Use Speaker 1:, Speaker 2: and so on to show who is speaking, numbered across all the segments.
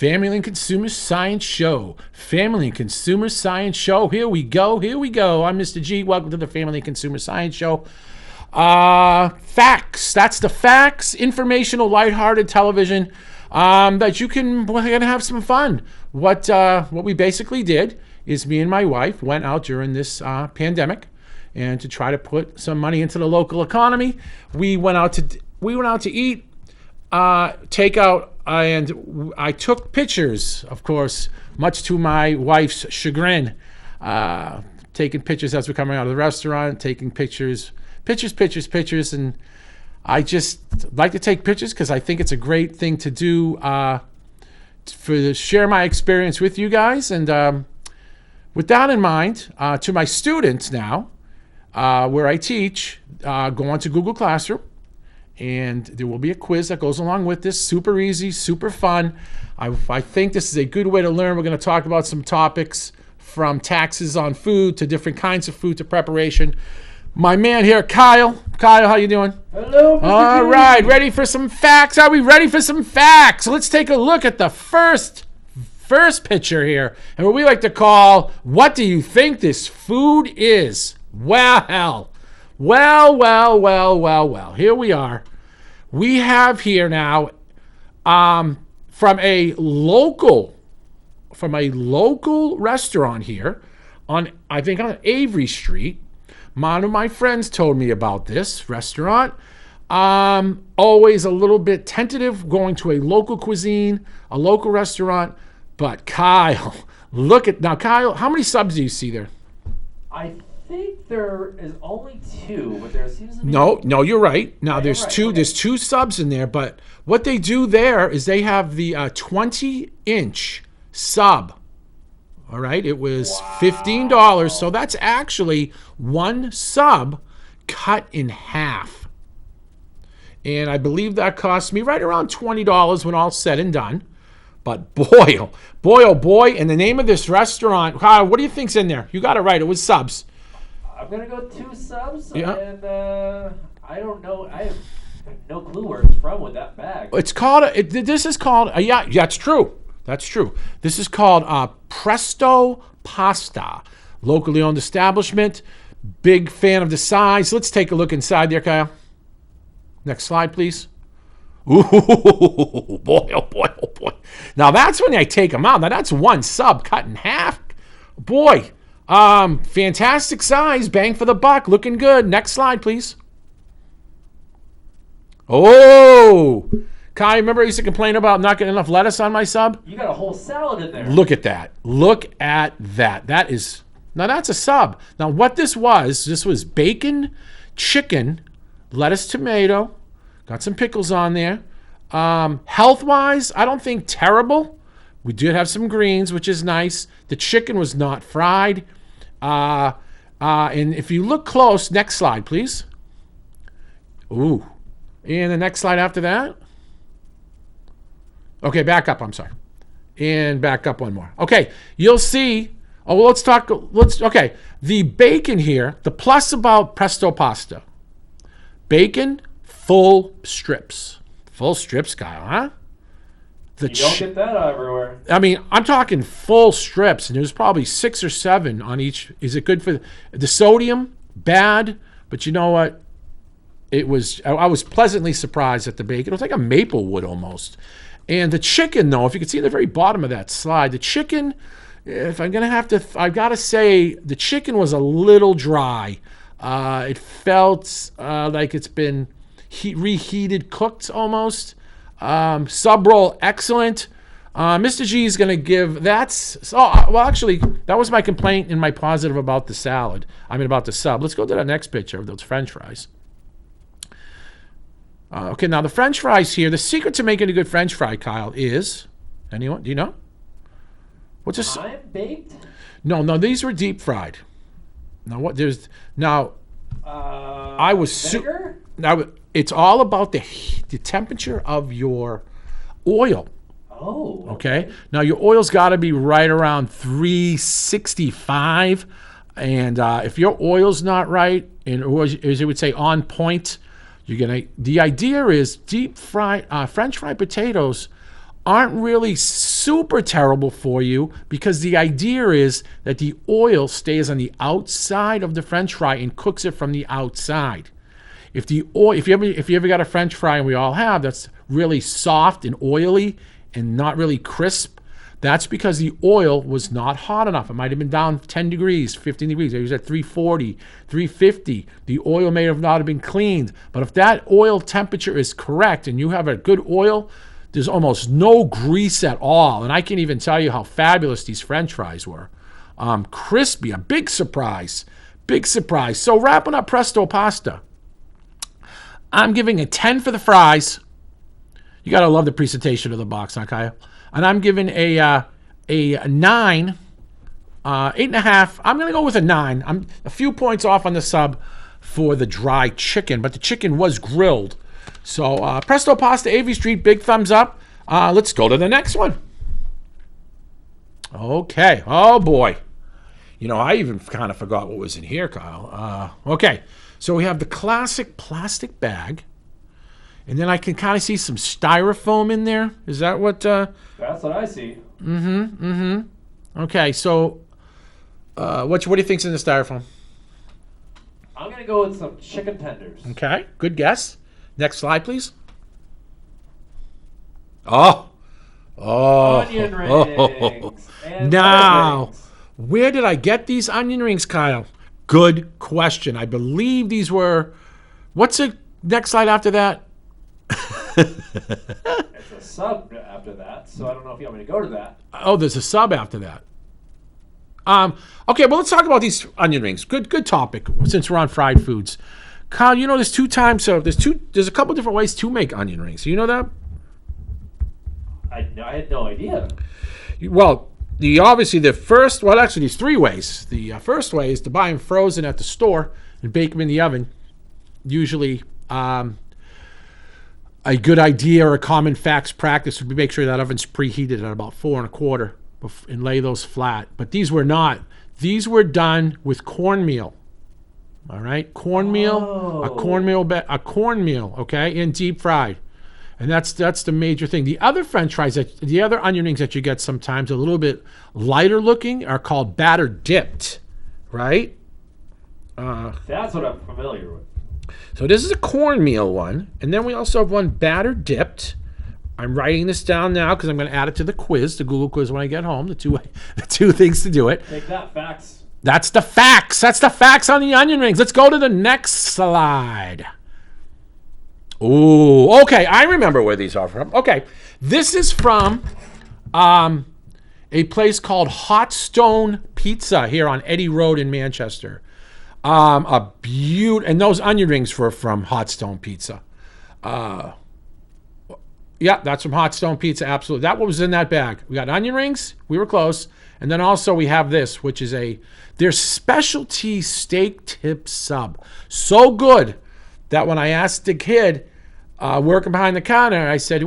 Speaker 1: Family and Consumer Science Show. Family and Consumer Science Show. Here we go. Here we go. I'm Mr. G. Welcome to the Family and Consumer Science Show. FACS. That's the FACS. Informational, lighthearted television that you can have some fun. What we basically did is me and my wife went out during this pandemic, and to try to put some money into the local economy, we went out to eat, takeout. And I took pictures, of course, much to my wife's chagrin, taking pictures as we're coming out of the restaurant, taking pictures. And I just like to take pictures because I think it's a great thing to do share my experience with you guys. And with that in mind, to my students now, where I teach, go on to Google Classroom. And there will be a quiz that goes along with this. Super easy, super fun. I think this is a good way to learn. We're going to talk about some topics from taxes on food to different kinds of food to preparation. My man here, Kyle. Kyle, how you doing?
Speaker 2: Hello, Mr.
Speaker 1: All right, ready for some facts? Are we ready for some facts? Let's take a look at the first picture here, and what we like to call, what do you think this food is? Well. Here we are. We have here now from a local restaurant here on Avery Street. One of my friends told me about this restaurant. Always a little bit tentative going to a local cuisine, a local restaurant. But Kyle, Kyle, how many subs do you see there?
Speaker 2: I think there is only 2, but there seems to be...
Speaker 1: No, you're right. Now there's
Speaker 2: right,
Speaker 1: two.
Speaker 2: okay.
Speaker 1: There's 2 subs in there, but what they do there is they have the 20-inch sub. All right, it was $15, so that's actually 1 sub cut in half, and I believe that cost me right around $20 when all said and done. But boy, oh boy, and the name of this restaurant, Kyle, what do you think's in there? You got it right. It was subs.
Speaker 2: I'm going to go 2 subs,
Speaker 1: Yeah.
Speaker 2: and I don't know. I have no clue where it's from with that bag.
Speaker 1: It's called, this is called, yeah, it's true. That's true. This is called Presto Pasta, locally owned establishment. Big fan of the size. Let's take a look inside there, Kyle. Next slide, please. Ooh, boy, oh boy. Now that's when I take them out. Now that's 1 sub cut in half. Boy, fantastic size, bang for the buck, looking good. Next slide, please. Oh, Kai, remember I used to complain about not getting enough lettuce on my sub?
Speaker 2: You got a whole salad in there.
Speaker 1: Look at that. Now that's a sub. Now what this was bacon, chicken, lettuce, tomato, got some pickles on there. Health-wise, I don't think terrible. We did have some greens, which is nice. The chicken was not fried. And if you look close, next slide, please. Ooh. And the next slide after that. Okay, back up, I'm sorry. And back up one more. Okay, you'll see. Okay, the bacon here, the plus about Presto Pasta. Bacon, full strips. Full strips, Kyle, huh?
Speaker 2: You don't get that everywhere.
Speaker 1: I mean, I'm talking full strips, and there's probably 6 or 7 on each. Is it good for the sodium? Bad, but you know what? I was pleasantly surprised at the bacon. It was like a maple wood almost. And the chicken, though, if you can see at the very bottom of that slide, the chicken, I've got to say, the chicken was a little dry. It felt like it's been reheated, cooked almost. Sub roll, excellent. Mr. G is going to give actually, that was my complaint and my positive about the salad. About the sub. Let's go to the next picture of those French fries. Okay, now the French fries here, the secret to making a good French fry, Kyle, is, anyone? Do you know? What's this?
Speaker 2: Time baked?
Speaker 1: No, these were deep fried. I was
Speaker 2: vinegar?
Speaker 1: It's all about the temperature of your oil.
Speaker 2: Oh.
Speaker 1: Okay. Now your oil's got to be right around 365, and if your oil's not right, or as you would say, on point, the idea is deep fried French fried potatoes aren't really super terrible for you because the idea is that the oil stays on the outside of the French fry and cooks it from the outside. If the oil, if you ever got a French fry, and we all have, that's really soft and oily and not really crisp, that's because the oil was not hot enough. It might have been down 10 degrees, 15 degrees. It was at 340, 350. The oil may have not been cleaned. But if that oil temperature is correct and you have a good oil, there's almost no grease at all. And I can't even tell you how fabulous these French fries were. Crispy, a big surprise. Big surprise. So wrapping up Presto pasta. I'm giving a 10 for the fries. You got to love the presentation of the box, huh, Kyle? And I'm giving a 9, 8.5. I'm going to go with a 9. I'm a few points off on the sub for the dry chicken, but the chicken was grilled. So Presto Pasta, Avery Street, big thumbs up. Let's go to the next one. Okay. Oh, boy. You know, I even kind of forgot what was in here, Kyle. Okay. So we have the classic plastic bag. And then I can kind of see some styrofoam in there. Is that what?
Speaker 2: That's what I see.
Speaker 1: Okay, so what do you think's in the styrofoam?
Speaker 2: I'm going to go with some chicken tenders.
Speaker 1: Okay, good guess. Next slide, please. Oh.
Speaker 2: Onion rings. And
Speaker 1: Now,
Speaker 2: rings.
Speaker 1: where did I get these onion rings, Kyle? Good question. I believe these were, what's the next slide after that?
Speaker 2: It's a sub after that, so I don't know if you want me to go to that.
Speaker 1: Oh, there's a sub after that. Okay, well, let's talk about these onion rings. Good topic since we're on fried foods. Kyle, you know there's there's a couple different ways to make onion rings. You know that?
Speaker 2: I had no idea.
Speaker 1: Well, there's 3 ways. The first way is to buy them frozen at the store and bake them in the oven. Usually, a good idea or a common FACS practice would be make sure that oven's preheated at about 4 1/4 and lay those flat. But these were not. These were done with cornmeal. All right, cornmeal, a cornmeal, okay, and deep fried, and that's the major thing. The other French fries, the other onion rings that you get sometimes a little bit lighter looking, are called batter dipped, right?
Speaker 2: That's what I'm familiar with.
Speaker 1: So this is a cornmeal one, and then we also have one batter dipped. I'm writing this down now because I'm going to add it to the Google quiz when I get home. The two things to do it.
Speaker 2: Take that, FACS.
Speaker 1: That's the facts. That's the facts on the onion rings. Let's go to the next slide. Ooh, okay. I remember where these are from. Okay, this is from a place called Hot Stone Pizza here on Eddy Road in Manchester. And those onion rings were from Hot Stone Pizza. Yeah, that's from Hot Stone Pizza, absolutely. That was in that bag. We got onion rings, we were close. And then also we have this, which is their specialty steak tip sub. So good that when I asked the kid working behind the counter, I said,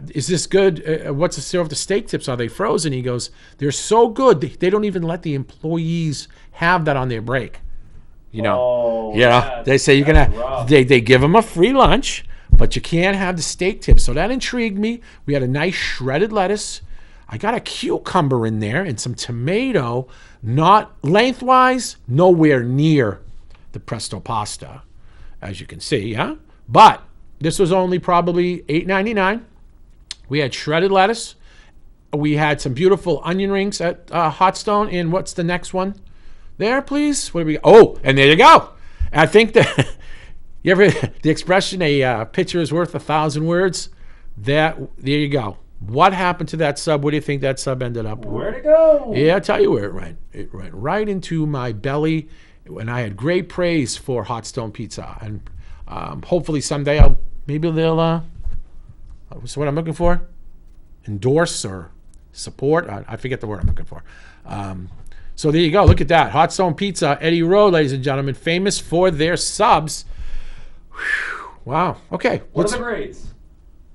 Speaker 1: is this good? What's the serve? The steak tips, are they frozen? He goes, they're so good, they don't even let the employees have that on their break. You know, they say they give them a free lunch, but you can't have the steak tips. So that intrigued me. We had a nice shredded lettuce. I got a cucumber in there and some tomato, not lengthwise, nowhere near the Presto pasta, as you can see, yeah? But this was only probably $8.99. We had shredded lettuce. We had some beautiful onion rings at Hot Stone. And what's the next one? There, please. What do we? Oh, and there you go. I think that the expression "a picture is worth 1,000 words." There you go. What happened to that sub? Where do you think that sub ended up?
Speaker 2: Where'd it go?
Speaker 1: Yeah, I'll tell you where it went. It went right into my belly, and I had great praise for Hot Stone Pizza. And hopefully someday they'll. What's what I'm looking for? Endorse or support? I forget the word I'm looking for. So there you go. Look at that. Hot Stone Pizza, Eddy Road, ladies and gentlemen, famous for their subs. Whew. Wow. Okay.
Speaker 2: What are the grades?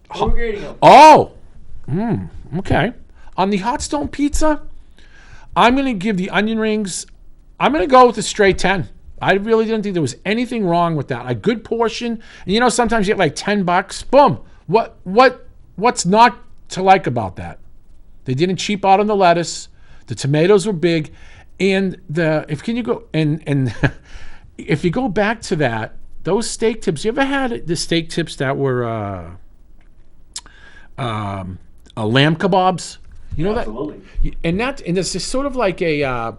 Speaker 2: What are we grading them?
Speaker 1: Oh. Okay. On the Hot Stone Pizza, I'm going to give the onion rings, I'm going to go with a straight 10. I really didn't think there was anything wrong with that. A good portion. And you know, sometimes you get like $10. Boom. What what's not to like about that? They didn't cheap out on the lettuce. The tomatoes were big, and if you go back to that, those steak tips. You ever had the steak tips that were lamb kebabs? You know
Speaker 2: Absolutely.
Speaker 1: that, and it's just sort of like a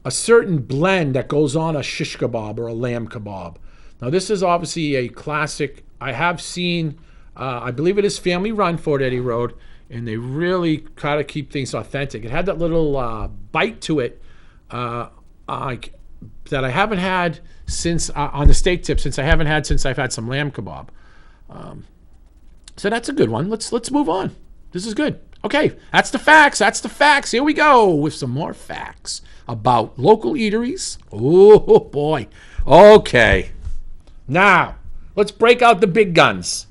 Speaker 1: certain blend that goes on a shish kebab or a lamb kebab. Now, this is obviously a classic. I have seen, I believe it is family run, Fort Eddie Road, and they really try to keep things authentic. It had that little bite to it that I haven't had since on the steak tip since I've had some lamb kebab. So that's a good one. Let's move on. This is good. Okay, that's the facts. Here we go with some more facts about local eateries. Oh boy. Okay. Now, let's break out the big guns.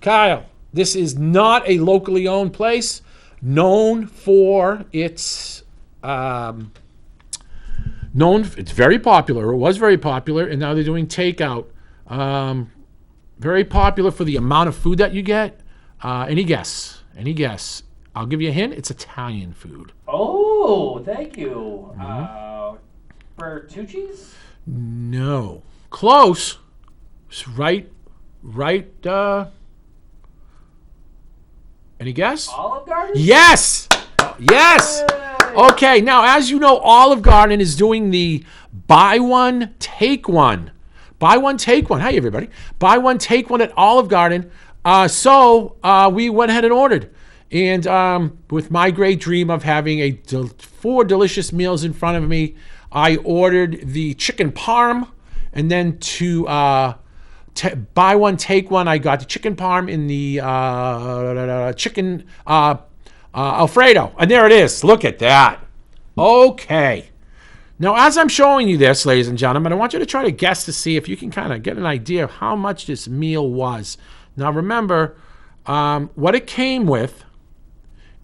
Speaker 1: Kyle, this is not a locally owned place known for its it's very popular. It was very popular, and now they're doing takeout. Very popular for the amount of food that you get. Any guess? I'll give you a hint. It's Italian food.
Speaker 2: Oh, thank you. Bertucci's?
Speaker 1: No. Close. It's right. Any guess?
Speaker 2: Olive Garden?
Speaker 1: Yes. Yes.
Speaker 2: Yay.
Speaker 1: Okay. Now, as you know, Olive Garden is doing the buy one, take one. Buy one, take one. Hey, everybody. Buy one, take one at Olive Garden. So we went ahead and ordered. And with my great dream of having 4 delicious meals in front of me, I ordered the chicken parm. And then to buy one, take one, I got the chicken parm in the chicken Alfredo. And there it is. Look at that. Okay. Now, as I'm showing you this, ladies and gentlemen, I want you to try to guess to see if you can kind of get an idea of how much this meal was. Now, remember, what it came with.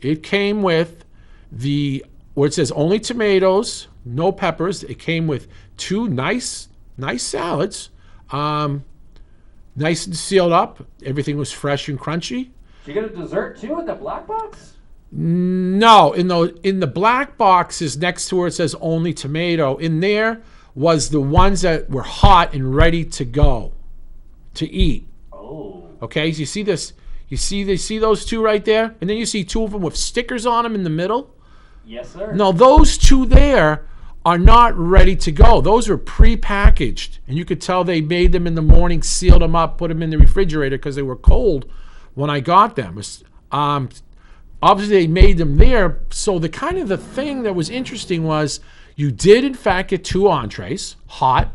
Speaker 1: It came with where it says only tomatoes, no peppers. It came with 2 nice salads, nice and sealed up. Everything was fresh and crunchy.
Speaker 2: Did you get a dessert too in the black box?
Speaker 1: No, in the black boxes next to where it says only tomato, in there was the ones that were hot and ready to go to eat.
Speaker 2: Oh.
Speaker 1: Okay, so you see this? You see those 2 right there? And then you see 2 of them with stickers on them in the middle?
Speaker 2: Yes, sir.
Speaker 1: No, those 2 there are not ready to go. Those are pre-packaged. And you could tell they made them in the morning, sealed them up, put them in the refrigerator because they were cold when I got them. Obviously, they made them there. So the thing that was interesting was you did, in fact, get 2 entrees, hot.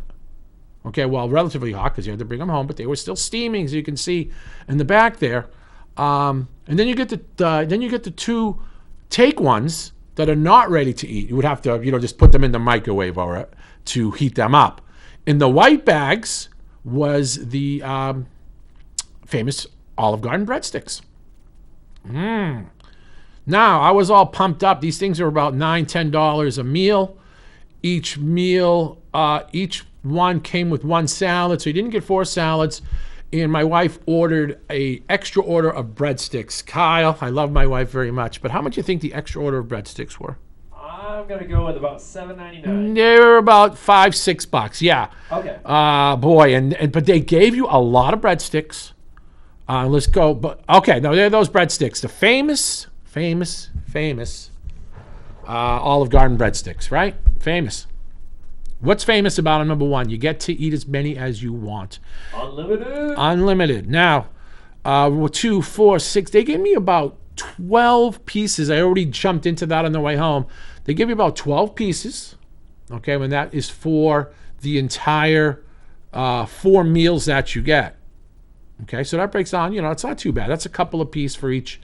Speaker 1: Okay, well, relatively hot because you had to bring them home, but they were still steaming, as you can see in the back there. And then you get the 2 take ones that are not ready to eat. You would have to, just put them in the microwave or to heat them up. In the white bags was the famous Olive Garden breadsticks. Now, I was all pumped up. These things are about $9-10 a meal. Each one came with 1 salad, so you didn't get 4 salads. And my wife ordered an extra order of breadsticks. Kyle, I love my wife very much, but how much do you think the extra order of breadsticks were?
Speaker 2: I'm gonna go with about $7.99.
Speaker 1: They were about $5-6. Yeah.
Speaker 2: Okay.
Speaker 1: Boy, but they gave you a lot of breadsticks. Let's go. But okay, no, they're those breadsticks, the famous Olive Garden breadsticks, right? Famous. What's famous about them? Number 1, you get to eat as many as you want. Unlimited. Now, 2, 4, 6. They gave me about 12 pieces. I already jumped into that on the way home. They give you about 12 pieces. Okay, when that is for the entire 4 meals that you get. Okay, so that breaks down. It's not too bad. That's a couple of pieces for each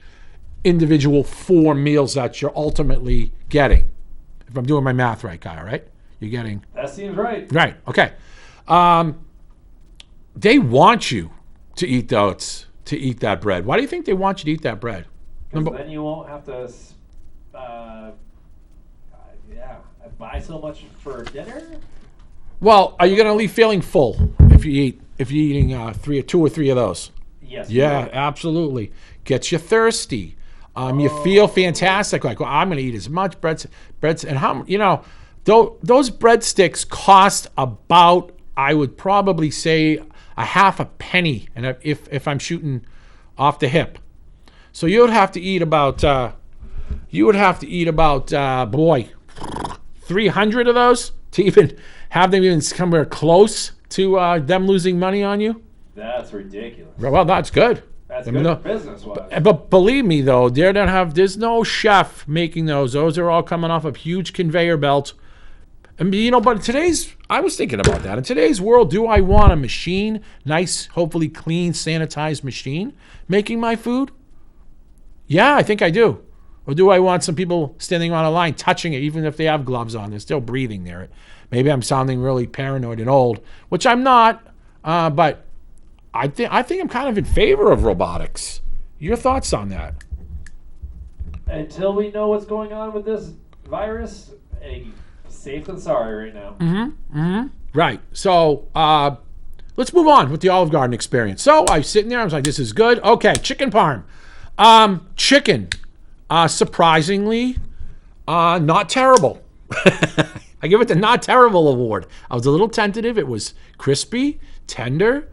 Speaker 1: individual 4 meals that you're ultimately getting. If I'm doing my math right, Kyle, right? You're getting...
Speaker 2: That seems right.
Speaker 1: Right, okay. They want you to eat that bread. Why do you think they want you to eat that bread?
Speaker 2: Because then you won't have to buy so much for dinner?
Speaker 1: Well, are you going to leave feeling full if you're eating 2 or 3 of those?
Speaker 2: Yes.
Speaker 1: Yeah, absolutely. Gets you thirsty. You feel fantastic. Like, well, I'm going to eat as much breads, and how those breadsticks cost about, I would probably say, a half a penny, and if I'm shooting off the hip. So you would have to eat about, boy, 300 of those to even have them even somewhere close to them losing money on you.
Speaker 2: That's ridiculous.
Speaker 1: Well, that's good.
Speaker 2: That's good business-wise.
Speaker 1: But believe me, though, there's no chef making those. Those are all coming off of huge conveyor belts. I mean, but I was thinking about that. In today's world, do I want a machine, nice, hopefully clean, sanitized machine, making my food? Yeah, I think I do. Or do I want some people standing on a line touching it, even if they have gloves on? They're still breathing there. Maybe I'm sounding really paranoid and old, which I'm not, but I think I'm kind of in favor of robotics. Your thoughts on that?
Speaker 2: Until we know what's going on with this virus, safe and sorry right now.
Speaker 1: Right. So let's move on with the Olive Garden experience. So I was sitting there. I was like, this is good. Okay, chicken parm. Chicken, surprisingly, not terrible. I give it the not terrible award. I was a little tentative. It was crispy, tender,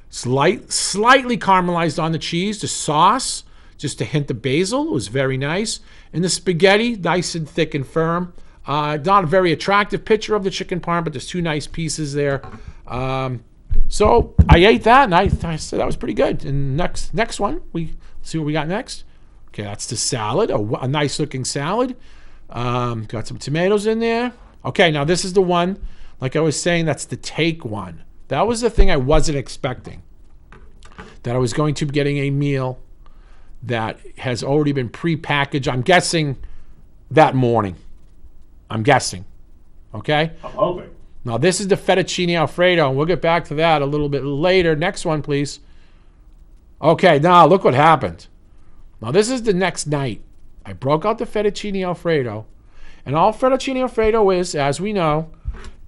Speaker 1: slightly caramelized on the cheese. The sauce, just a hint of basil, was very nice. And the spaghetti, nice and thick and firm. Not a very attractive picture of the chicken parm, but there's two nice pieces there. So I ate that, and I said that was pretty good. And next one, we see what we got next. Okay, that's the salad, a nice looking salad. Got some tomatoes in there. Okay, now this is the one, like I was saying, that's the take one. That was the thing I wasn't expecting. That I was going to be getting a meal that has already been pre-packaged, I'm guessing, that morning. I'm guessing. Okay?
Speaker 2: I'm hoping.
Speaker 1: Now, this is the Fettuccine Alfredo, and we'll get back to that a little bit later. Next one, please. Okay, now look what happened. Now, this is the next night. I broke out the Fettuccine Alfredo, and all Fettuccine Alfredo is, as we know,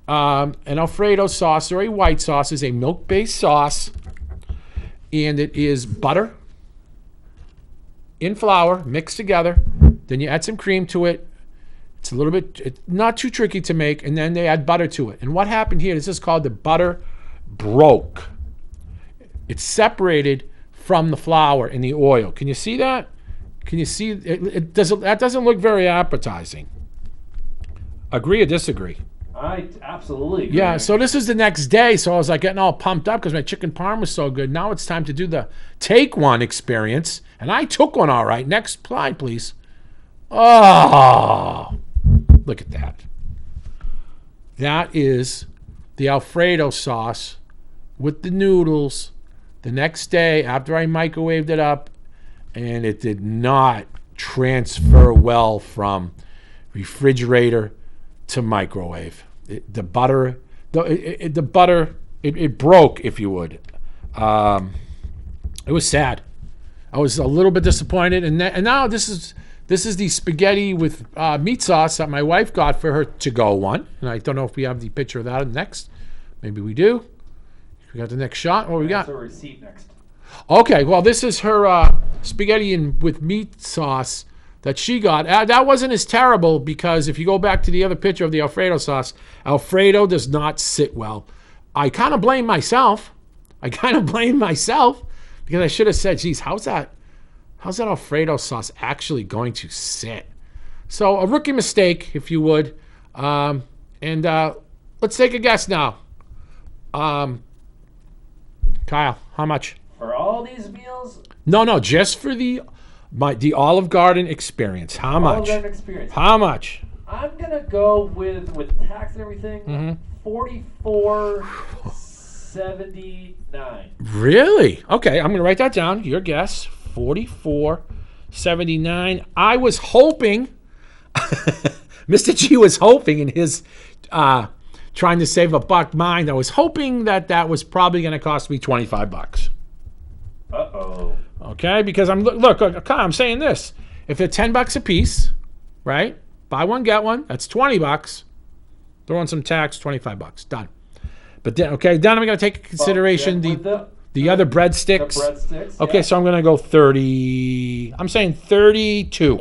Speaker 1: an Alfredo sauce, or a white sauce, is a milk-based sauce, and it is butter in flour mixed together. Then you add some cream to it. It's a little bit, it's not too tricky to make, and then they add butter to it. And what happened here, this is called the butter broke. It's separated from the flour and the oil. Can you see that? Can you see? That doesn't look very appetizing. Agree or disagree?
Speaker 2: I absolutely agree.
Speaker 1: Yeah, so this is the next day, so I was like getting all pumped up because my chicken parm was so good. Now it's time to do the take one experience, and I took one all right. Next slide, please. Oh, look at that. That is the Alfredo sauce with the noodles the next day after I microwaved it up, and it did not transfer well from refrigerator to microwave. The butter broke, if you would. It was sad. I was a little bit disappointed, and now this is the spaghetti with meat sauce that my wife got for her to-go one. And I don't know if we have the picture of that next. Maybe we do. We got the next shot. What we got?
Speaker 2: That's a receipt next.
Speaker 1: Okay, well, this is her spaghetti with meat sauce that she got. That wasn't as terrible because if you go back to the other picture of the Alfredo sauce, Alfredo does not sit well. I kind of blame myself. Because I should have said, geez, how's that Alfredo sauce actually going to sit? So a rookie mistake, if you would. And let's take a guess now. Kyle, how much?
Speaker 2: For all these meals?
Speaker 1: No, just for the Olive Garden experience. How much?
Speaker 2: Olive Garden experience.
Speaker 1: How much?
Speaker 2: I'm gonna go with tax and everything. $44.79.
Speaker 1: Really? Okay, I'm gonna write that down. Your guess. $44.79. I was hoping. Mr. G was hoping in his trying to save a buck mind. I was hoping that was probably going to cost me $25.
Speaker 2: Uh-oh.
Speaker 1: Okay, because I'm saying this. If they're $10 a piece, right? Buy one, get one. That's $20. Throw in some tax, $25. Done. But then, okay, then I'm going to take into consideration The other breadsticks.
Speaker 2: The breadsticks.
Speaker 1: Okay,
Speaker 2: yeah.
Speaker 1: so I'm going to go 30. I'm saying 32.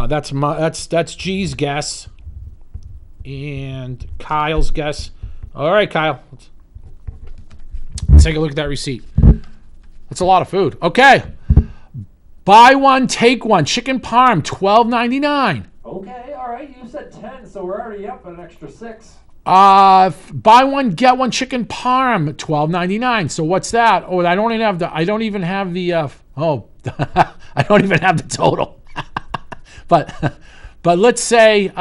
Speaker 1: That's G's guess. And Kyle's guess. All right, Kyle. Let's take a look at that receipt. That's a lot of food. Okay. Buy one, take one. Chicken parm, $12.99.
Speaker 2: Okay, all right. You said 10, so we're already up an extra 6.
Speaker 1: Buy one, get one chicken parm, $12.99. So what's that? Oh, I don't even have the I don't even have the total. but let's say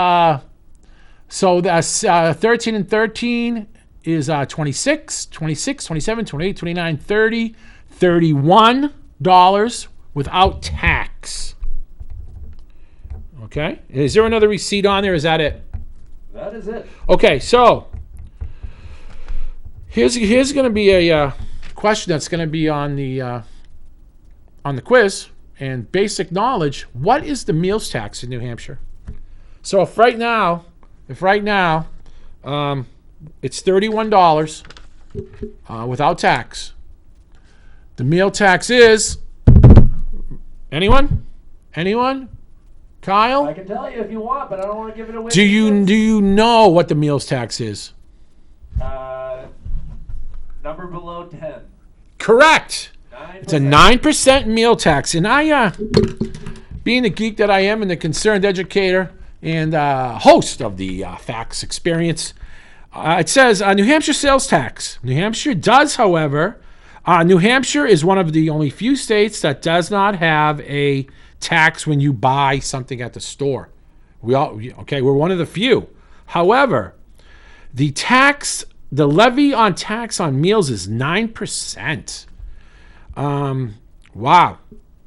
Speaker 1: so that's 13 and 13 is 26, 27, 28, 29, 30, $31 without tax. Okay? Is there another receipt on there? Is that it?
Speaker 2: That is it.
Speaker 1: Okay, so here's going to be a question that's going to be on the quiz and basic knowledge. What is the meals tax in New Hampshire? So if right now it's $31 without tax, the meal tax is anyone? Kyle?
Speaker 2: I can tell you if you want, but I don't want to give it away.
Speaker 1: Do you know what the meals tax is?
Speaker 2: Number below 10.
Speaker 1: Correct.
Speaker 2: 9%.
Speaker 1: It's a 9% meal tax. And I, being the geek that I am and the concerned educator and host of the FACS experience, it says New Hampshire Sales Tax. New Hampshire does, however, New Hampshire is one of the only few states that does not have a tax when you buy something at the store. We're one of the few. However, the levy on tax on meals is 9%. Wow,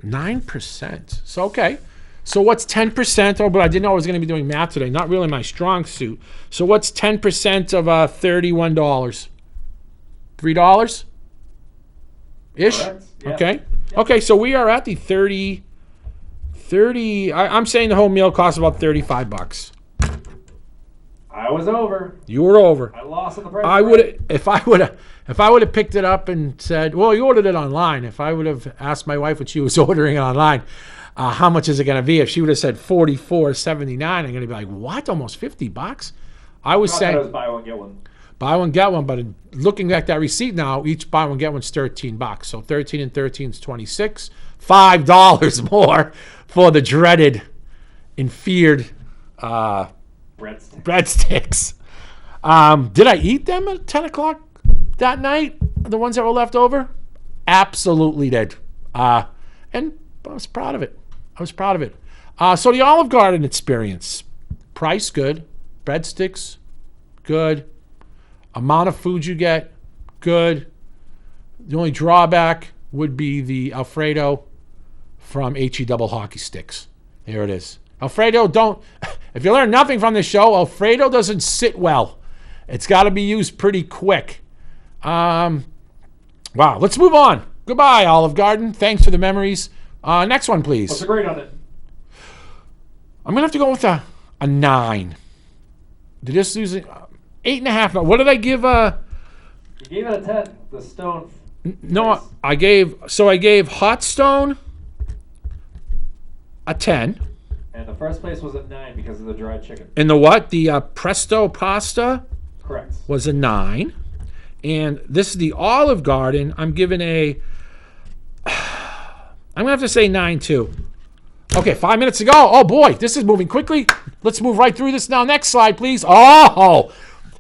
Speaker 1: 9%. So okay. So what's 10%? Oh, but I didn't know I was going to be doing math today. Not really my strong suit. So what's 10% of $31? $3 ish.
Speaker 2: Yeah.
Speaker 1: Okay. Yeah. Okay. So we are at the 30. I'm saying the whole meal costs about $35.
Speaker 2: I was over.
Speaker 1: You were over.
Speaker 2: I lost on the price.
Speaker 1: I would if I would have picked it up and said, well, you ordered it online. If I would have asked my wife when she was ordering it online, how much is it going to be? If she would have said $44.79, I'm going to be like, what? Almost $50? I was saying
Speaker 2: it was buy one get one.
Speaker 1: Buy one get one, but looking at that receipt now, each buy one get one's $13. So 13 and 13 is 26. $5 more for the dreaded and feared breadsticks. Did I eat them at 10 o'clock that night? The ones that were left over? Absolutely did. And I was proud of it. So the Olive Garden experience. Price, good. Breadsticks, good. Amount of food you get, good. The only drawback would be the Alfredo from HE Double Hockey Sticks. There it is. Alfredo if you learn nothing from this show, Alfredo doesn't sit well. It's got to be used pretty quick. Wow, let's move on. Goodbye, Olive Garden. Thanks for the memories. Next one, please.
Speaker 2: What's the grade on it?
Speaker 1: I'm going to have to go with a 9. Did this lose it? 8.5. What did I give?
Speaker 2: You gave it a 10. The stone.
Speaker 1: No, I gave Hot Stone a 10.
Speaker 2: And the first place was a 9 because of the dried chicken.
Speaker 1: And the what? The Presto pasta?
Speaker 2: Correct.
Speaker 1: Was a 9. And this is the Olive Garden. I'm giving I'm going to have to say 9 too. Okay, 5 minutes to go. Oh boy, this is moving quickly. Let's move right through this now. Next slide, please. Oh,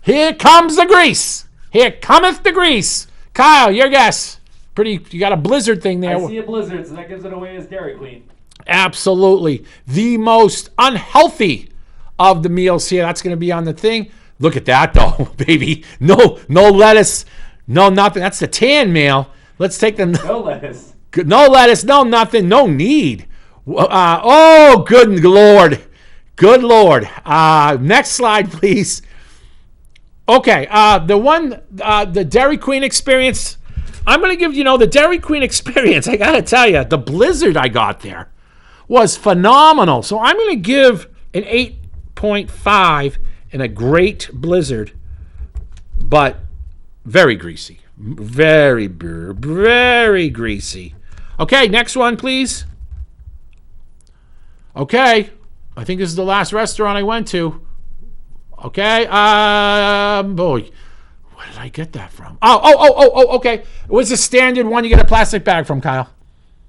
Speaker 1: here comes the grease. Here cometh the grease. Kyle, your guess. You got a blizzard thing there.
Speaker 2: I see a blizzard, so that gives it away as Dairy Queen.
Speaker 1: Absolutely. The most unhealthy of the meals here. That's going to be on the thing. Look at that, though, baby. No lettuce, no nothing. That's the tan meal. Let's take the...
Speaker 2: No lettuce.
Speaker 1: No lettuce, no nothing, no need. Oh, good Lord. Good Lord. Next slide, please. Okay, the Dairy Queen experience. I'm going to give the Dairy Queen experience. I got to tell you, the blizzard I got there was phenomenal. So I'm going to give an 8.5 in a great blizzard, but very greasy. Very greasy. Okay, next one, please. Okay, I think this is the last restaurant I went to. Okay, boy, where did I get that from? Okay. It was a standard one you get a plastic bag from, Kyle.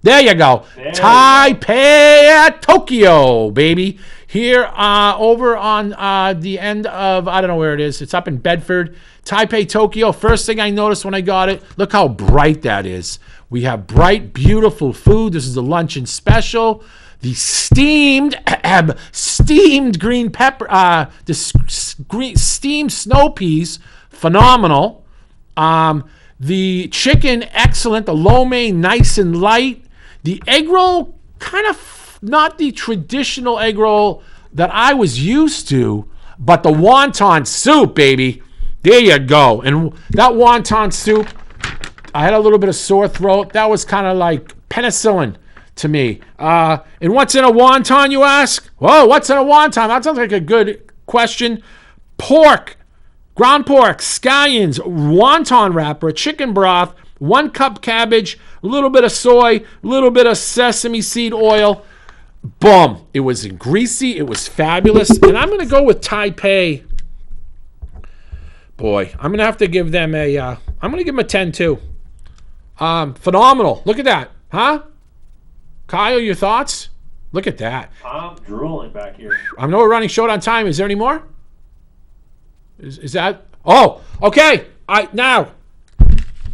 Speaker 1: There you go. Taipei Tokyo, baby. Here, over on the end of, I don't know where it is. It's up in Bedford. Taipei Tokyo. First thing I noticed when I got it, look how bright that is. We have bright, beautiful food. This is the luncheon special. The steamed green pepper, steamed snow peas, phenomenal. The chicken, excellent. The lo mein, nice and light. The egg roll, kind of not the traditional egg roll that I was used to, but the wonton soup, baby. There you go. And that wonton soup, I had a little bit of sore throat. That was kind of like penicillin to me. And what's in a wonton, you ask? Whoa, what's in a wonton? That sounds like a good question. Pork, ground pork, scallions, wonton wrapper, chicken broth, 1 cup cabbage, a little bit of soy, a little bit of sesame seed oil. Boom. It was greasy. It was fabulous. And I'm going to go with Taipei. Boy, I'm going to have to give them I'm going to give them a 10 too. Phenomenal. Look at that. Huh? Kyle, your thoughts? Look at that.
Speaker 2: I'm drooling back here.
Speaker 1: I know we're running short on time. Is there any more? Is that? Oh, okay. Now,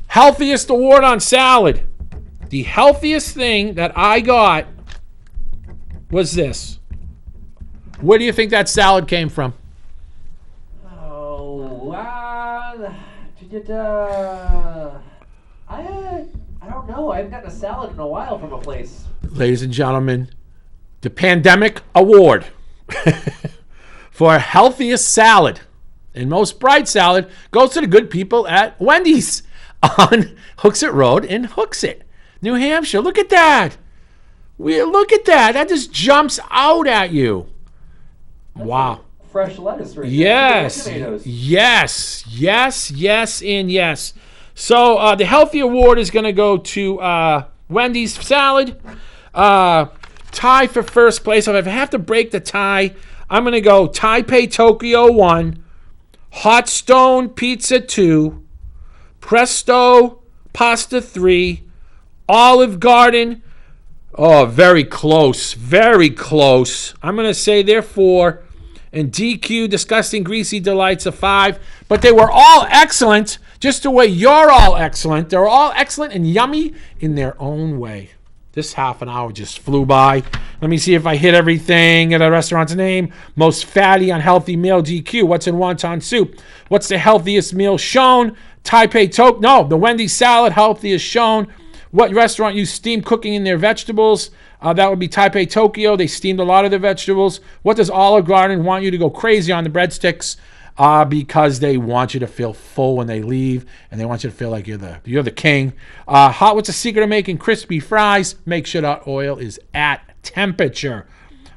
Speaker 1: healthiest award on salad. The healthiest thing that I got was this. Where do you think that salad came from?
Speaker 2: Oh, I don't know. I haven't gotten a salad in a while from a place.
Speaker 1: Ladies and gentlemen, the Pandemic Award for healthiest salad and most bright salad goes to the good people at Wendy's on Hooksett Road in Hooksett, New Hampshire. Look at that. Look at that. That just jumps out at you.
Speaker 2: That's
Speaker 1: wow.
Speaker 2: Like fresh lettuce right
Speaker 1: Yes.
Speaker 2: there.
Speaker 1: Yes, and yes. So the healthy award is going to go to Wendy's salad. Tie for first place. If I have to break the tie, I'm going to go Taipei Tokyo 1, Hot Stone Pizza 2, Presto Pasta 3, Olive Garden. Oh, very close. Very close. I'm going to say they're 4. And DQ, Disgusting Greasy Delights, a 5. But they were all excellent, just the way you're all excellent. They're all excellent and yummy in their own way. This half an hour just flew by. Let me see if I hit everything at a restaurant's name. Most fatty, unhealthy meal, DQ. What's in wonton soup? What's the healthiest meal shown? Taipei Tokyo. No, the Wendy's salad, healthiest shown. What restaurant used steam cooking in their vegetables? That would be Taipei Tokyo. They steamed a lot of their vegetables. What does Olive Garden want you to go crazy on the breadsticks? Because they want you to feel full when they leave, and they want you to feel like you're the king. What's the secret of making crispy fries? Make sure that oil is at temperature.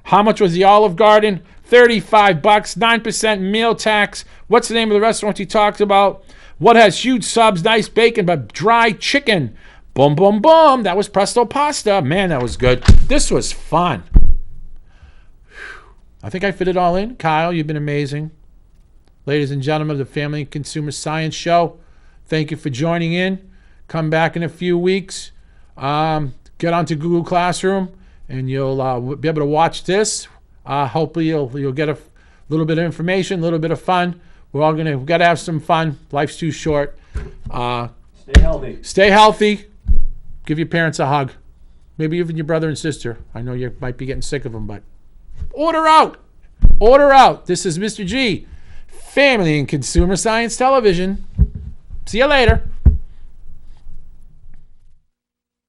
Speaker 1: How much was the Olive Garden? $35, 9% meal tax. What's the name of the restaurant you talked about? What has huge subs, nice bacon, but dry chicken? Boom, boom, boom. That was Presto Pasta. Man, that was good. This was fun. I think I fit it all in. Kyle, you've been amazing. Ladies and gentlemen of the Family and Consumer Science Show, thank you for joining in. Come back in a few weeks. Get onto Google Classroom, and you'll be able to watch this. Hopefully, you'll get a little bit of information, a little bit of fun. We've got to have some fun. Life's too short.
Speaker 2: Stay healthy.
Speaker 1: Stay healthy. Give your parents a hug. Maybe even your brother and sister. I know you might be getting sick of them, but order out. Order out. This is Mr. G, Family and Consumer Science Television. See you later.